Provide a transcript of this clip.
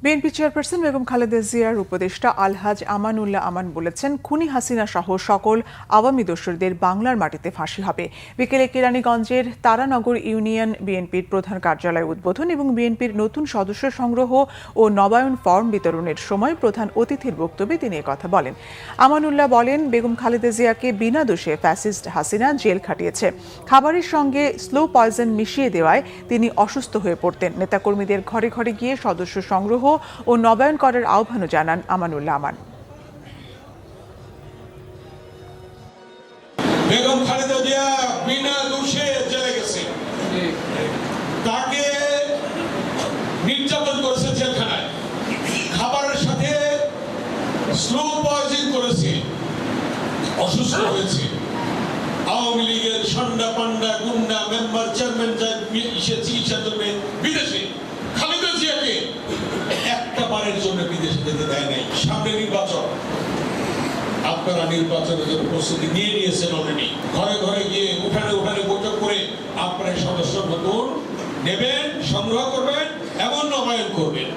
BNP chairperson Begum Khaleda জিয়ার উপদেষ্টা আলহাজ আমানুল্লাহ আমান বলেছেন, খুনি হাসিনা সহ সকল আওয়ামী দোসরদের বাংলার মাটিতে ফাঁসি হবে। বিকেলে কেরানীগঞ্জের তারানগর ইউনিয়ন বিএনপির প্রধান কার্যালয় উদ্বোধন এবং বিএনপির নতুন সদস্য সংগ্রহ ও নবায়ন ফর্ম বিতরণের সময় প্রধান অতিথির বক্তব্যে তিনি একথা বলেন। আমানুল্লাহ বলেন, বেগম খালেদা জিয়াকে বিনা দোষে ফ্যাসিস্ট হাসিনা জেল খাটিয়েছে। খাবারের সঙ্গে স্লো পয়জন মিশিয়ে দেওয়ায় তিনি অসুস্থ হয়ে পড়তেন। নেতাকর্মীদের ঘরে ঘরে গিয়ে সদস্য সংগ্রহ ও নবায়ন করার আহ্বানও জানান আমানুল্লাহ আমান। বেগম খালেদা জিয়া বিনা দোষে জেলে গেছে, তাকে নির্যাতন করেছে জেলখানায়, খাবারের সাথে স্লো পয়জন করেছে, অসুস্থ হয়েছে। আওয়ামী লীগের সন্ডা পান্ডা গুন্ডা মেম্বার চেয়ারম্যান চিকিৎসার জন্য বিদেশে খালেদা জিয়াকে একটা বারের জন্য বিদেশে যেতে দেয় নাই। সামনে নির্বাচন, আপনারা নির্বাচনের জন্য প্রস্তুতি নিয়ে নিয়েছেন অলরেডি। ঘরে ঘরে গিয়ে উঠানে উঠানে বৈঠক করে আপনারা সদস্য নতুন নেবেন, সংগ্রহ করবেন এবং নবায়ন করবেন।